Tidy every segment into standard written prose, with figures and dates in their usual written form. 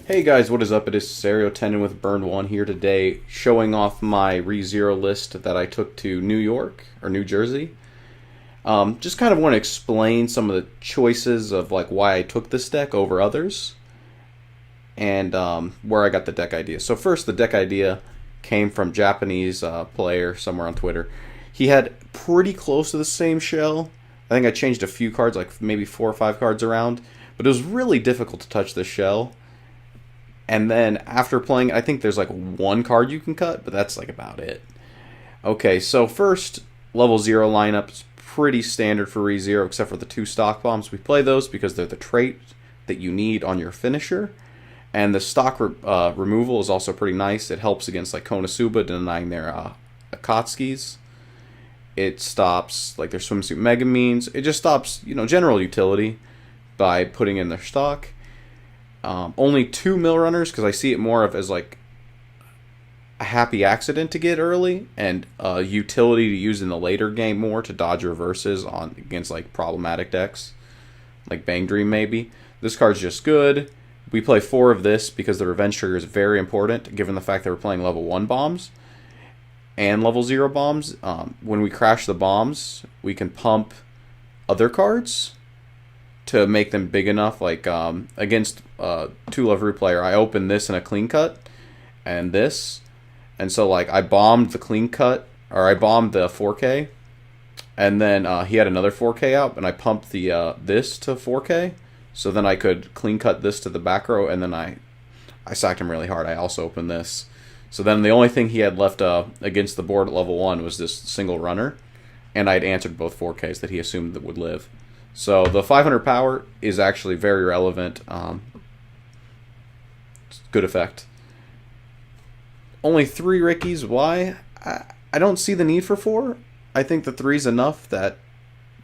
Hey guys, what is up? It is Tendon with Burn 1 here today, showing off my ReZero list that I took to New York, or New Jersey. Just kind of want to explain some of the choices of like why I took this deck over others, and where I got the deck idea. So first, the deck idea came from Japanese player somewhere on Twitter. He had pretty close to the same shell. I think I changed a few cards, like maybe 4 or 5 cards around, but it was really difficult to touch this shell. And then after playing, I think there's like one card you can cut, but that's like about it. Okay, so first, level 0 lineup is pretty standard for ReZero, except for the 2 stock bombs. We play those because they're the trait that you need on your finisher. And the stock removal is also pretty nice. It helps against like Konosuba denying their Akatsuki's. It stops like their swimsuit megamines. It just stops, general utility by putting in their stock. Only 2 mill runners because I see it more of as like a happy accident to get early and utility to use in the later game more to dodge reverses on against like problematic decks like Bang Dream maybe. This card's just good. We play 4 of this because the revenge trigger is very important given the fact that we're playing level 1 bombs and level 0 bombs. When we crash the bombs, we can pump other cards to make them big enough, like against 2-level player, I opened this in a clean cut, and this, and so like I bombed the clean cut, or I bombed the 4K, and then he had another 4K out, and I pumped the this to 4K, so then I could clean cut this to the back row, and then I sacked him really hard. I also opened this, so then the only thing he had left against the board at level 1 was this single runner, and I'd answered both 4Ks that he assumed that would live. So the 500 power is actually very relevant. Good effect. Only 3 Rickies. Why? I don't see the need for 4. I think the 3's enough that,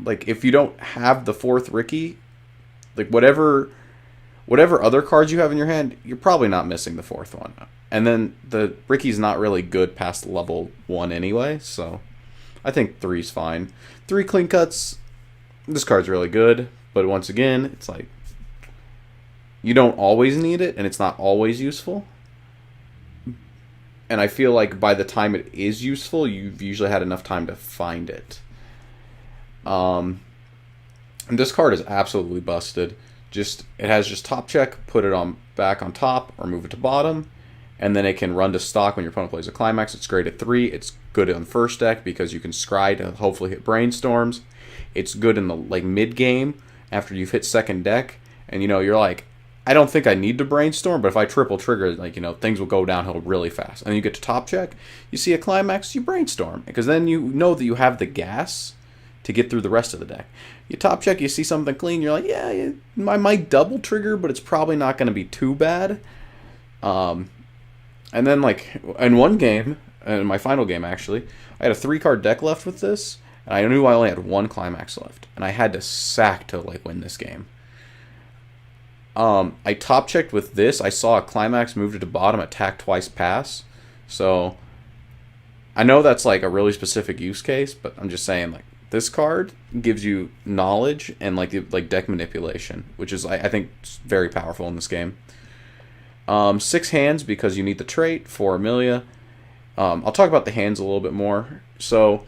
like, if you don't have the 4th Ricky, like whatever other cards you have in your hand, you're probably not missing the 4th one. And then the Ricky's not really good past level 1 anyway, so I think 3's fine. 3 clean cuts. This card's really good, but once again, it's like you don't always need it, and it's not always useful. And I feel like by the time it is useful, you've usually had enough time to find it. And this card is absolutely busted. It has just top check, put it on back on top, or move it to bottom, and then it can run to stock when your opponent plays a climax. It's great at 3. It's good on first deck because you can scry to hopefully hit brainstorms. It's good in the like mid game after you've hit second deck, and you're like, I don't think I need to brainstorm, but if I triple trigger, like things will go downhill really fast. And then you get to top check, you see a climax, you brainstorm because then you know that you have the gas to get through the rest of the deck. You top check, you see something clean, you're like, yeah, I might double trigger, but it's probably not going to be too bad. And then like in one game, in my final game actually, I had a 3-card deck left with this. And I knew I only had 1 climax left, and I had to sack to like win this game. I top checked with this. I saw a climax move to the bottom, attack twice, pass. So I know that's like a really specific use case, but I'm just saying like this card gives you knowledge and like deck manipulation, which is I think very powerful in this game. 6 hands because you need the trait for Amelia. I'll talk about the hands a little bit more. So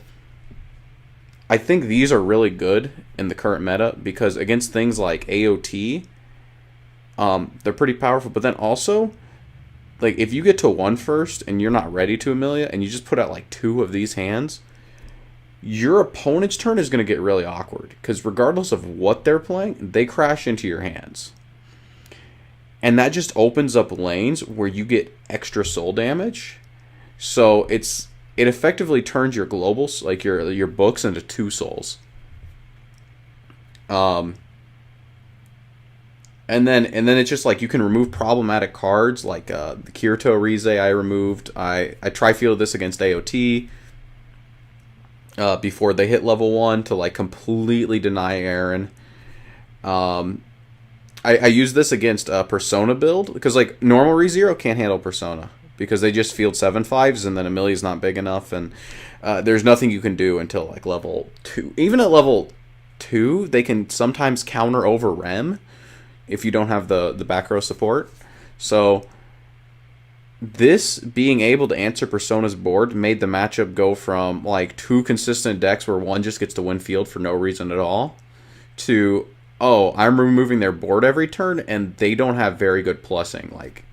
I think these are really good in the current meta because against things like AOT, they're pretty powerful. But then also, like if you get to 1 first and you're not ready to Amelia and you just put out like 2 of these hands, your opponent's turn is going to get really awkward because regardless of what they're playing, they crash into your hands. And that just opens up lanes where you get extra soul damage. So it effectively turns your globals, like your books, into 2 souls. And then it's just like you can remove problematic cards like the Kirito Rize I removed. I tri-fielded this against AOT before they hit level 1 to like completely deny Aaron. I use this against Persona build because like normal ReZero can't handle Persona. Because they just field 7/5s and then Amelia's not big enough, and there's nothing you can do until like level 2. Even at level 2, they can sometimes counter over Rem if you don't have the back row support. So this being able to answer Persona's board made the matchup go from like two consistent decks where one just gets to win field for no reason at all to, oh, I'm removing their board every turn and they don't have very good plussing. Like,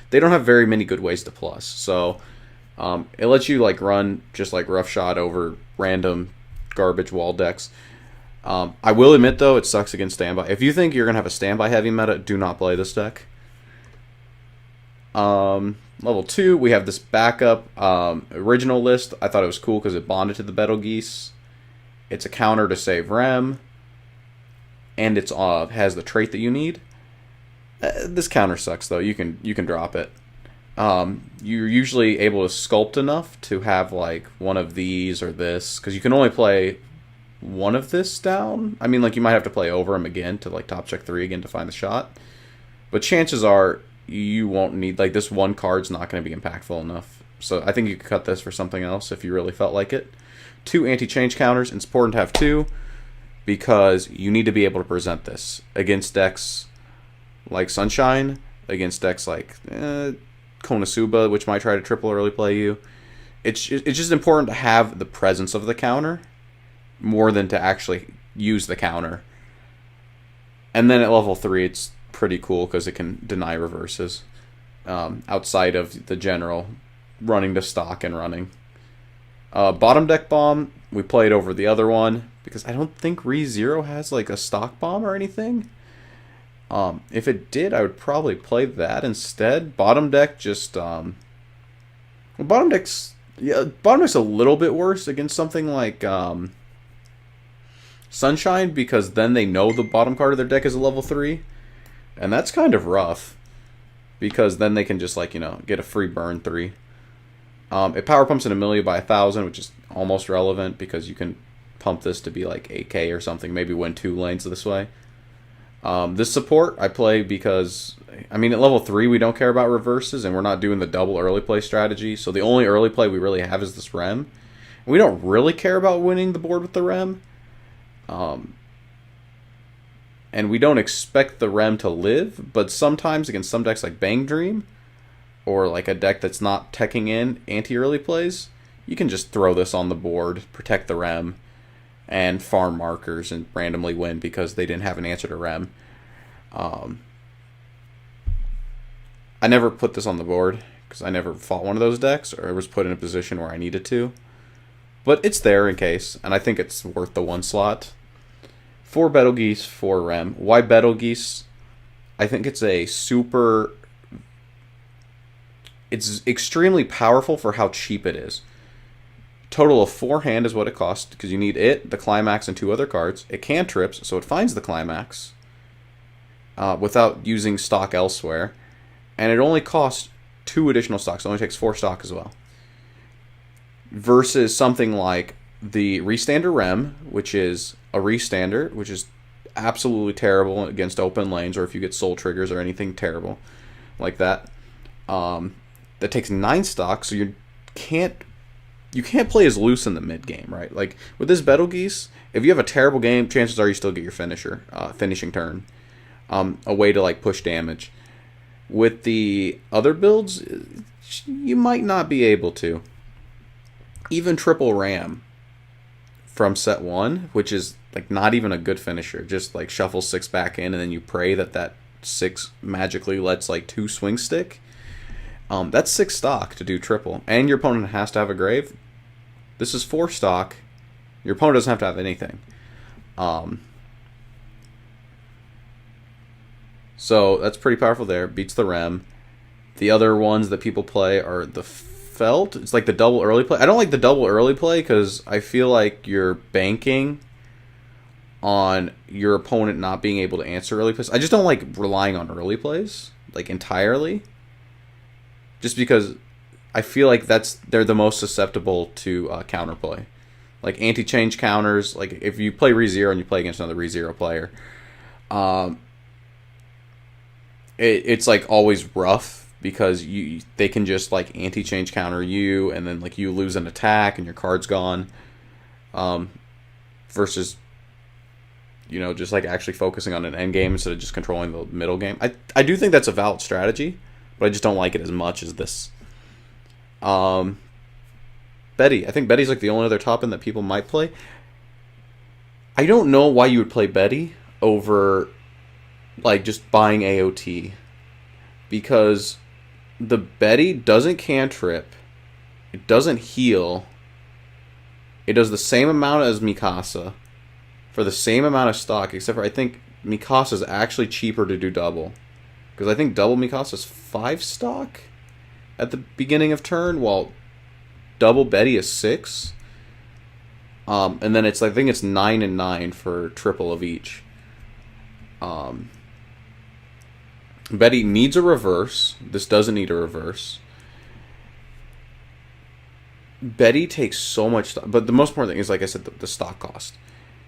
they don't have very many good ways to plus. So it lets you like run just like roughshod over random garbage wall decks. I will admit though, it sucks against standby. If you think you're gonna have a standby heavy meta, do not play this deck. Level 2, we have this backup original list. I thought it was cool because it bonded to the Betelgeuse. It's a counter to save Rem, and it's has the trait that you need. This counter sucks though. You can drop it. You're usually able to sculpt enough to have like one of these or this, because you can only play one of this down. I mean, like, you might have to play over him again to like top check 3 again to find the shot, but chances are you won't need, like, this one card's not going to be impactful enough. So I think you could cut this for something else if you really felt like it. 2 anti-change counters. It's important to have 2 because you need to be able to present this against decks like Sunshine, against decks like Konosuba, which might try to triple early play you. It's just important to have the presence of the counter more than to actually use the counter. And then at level 3, it's pretty cool because it can deny reverses outside of the general running to stock and running. Bottom deck bomb, we played over the other one because I don't think ReZero has like a stock bomb or anything. If it did, I would probably play that instead. Bottom deck just bottom deck's a little bit worse against something like Sunshine, because then they know the bottom card of their deck is a level 3, and that's kind of rough because then they can just, like, get a free burn 3. It power pumps an Amelia by 1,000, which is almost relevant because you can pump this to be like 8k or something, maybe win 2 lanes this way. This support I play because, I mean, at level 3 we don't care about reverses and we're not doing the double early play strategy, so the only early play we really have is this Rem. We don't really care about winning the board with the Rem. And we don't expect the Rem to live, but sometimes against some decks like Bang Dream, or like a deck that's not teching in anti-early plays, you can just throw this on the board, protect the Rem, and farm markers and randomly win because they didn't have an answer to Rem. I never put this on the board because I never fought one of those decks or was put in a position where I needed to. But it's there in case, and I think it's worth the 1 slot. 4 Betelgeuse, 4 Rem. Why Betelgeuse? I think it's it's extremely powerful for how cheap it is. Total of 4 hand is what it costs, because you need it, the Climax, and 2 other cards. It cantrips, so it finds the Climax without using stock elsewhere. And it only costs 2 additional stocks. It only takes 4 stock as well. Versus something like the Restander Rem, which is a Restander, which is absolutely terrible against open lanes, or if you get soul triggers or anything terrible like that. That takes 9 stock, so you can't play as loose in the mid game, right? Like with this Betelgeuse, if you have a terrible game, chances are you still get your finishing turn, a way to like push damage. With the other builds, you might not be able to. Even triple Ram from set 1, which is like not even a good finisher, just like shuffle 6 back in and then you pray that 6 magically lets like 2 swing stick. That's 6 stock to do triple, and your opponent has to have a grave. This is 4 stock. Your opponent doesn't have to have anything. So that's pretty powerful there. Beats the Rem. The other ones that people play are the Felt. It's like the double early play. I don't like the double early play because I feel like you're banking on your opponent not being able to answer early plays. I just don't like relying on early plays, like, entirely. Just because I feel like they're the most susceptible to counterplay. Like anti-change counters, like if you play ReZero and you play against another ReZero player, it's like always rough because they can just like anti-change counter you and then like you lose an attack and your card's gone. Versus just like actually focusing on an end game instead of just controlling the middle game. I do think that's a valid strategy, but I just don't like it as much as this. Betty. I think Betty's like the only other top end that people might play. I don't know why you would play Betty over like just buying AOT, because the Betty doesn't cantrip, it doesn't heal, it does the same amount as Mikasa for the same amount of stock, except for I think Mikasa is actually cheaper to do double, because I think double Mikasa is 5 stock at the beginning of turn, while double Betty is 6. And then I think it's 9 and 9 for triple of each. Betty needs a reverse. This doesn't need a reverse. Betty takes so much, but the most important thing is, like I said, the stock cost.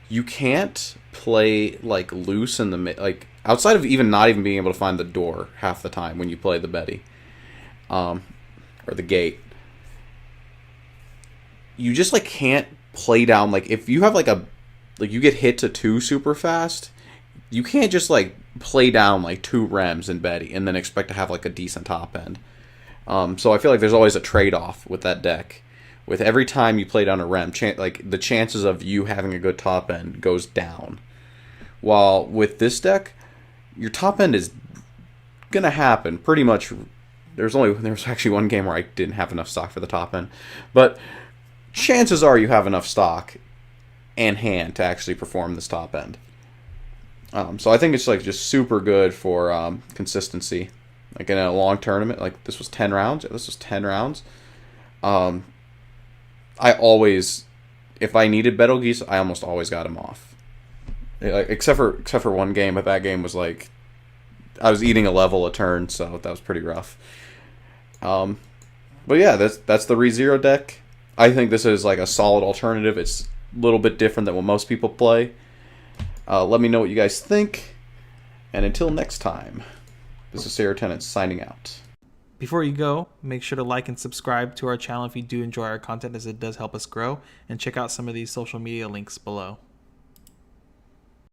You can't play like loose in the like outside of not even being able to find the door half the time when you play the Betty, or the gate. You just like can't play down, like if you have like you get hit to 2 super fast, you can't just like play down like 2 rems in Betty and then expect to have like a decent top end. So I feel like there's always a trade-off with that deck. With every time you play down a rem, like the chances of you having a good top end goes down. While with this deck, your top end is gonna happen pretty much. There was actually one game where I didn't have enough stock for the top end, but chances are you have enough stock and hand to actually perform this top end. So I think it's like just super good for consistency. Like in a long tournament, like this was 10 rounds. This was 10 rounds. I always, if I needed Betelgeuse, I almost always got him off. Except for one game, but that game was like I was eating a level a turn, so that was pretty rough. But yeah, that's the ReZero deck. I think this is like a solid alternative. It's a little bit different than what most people play. Let me know what you guys think. And until next time, this is Serotonin signing out. Before you go, make sure to like and subscribe to our channel if you do enjoy our content, as it does help us grow. And check out some of these social media links below.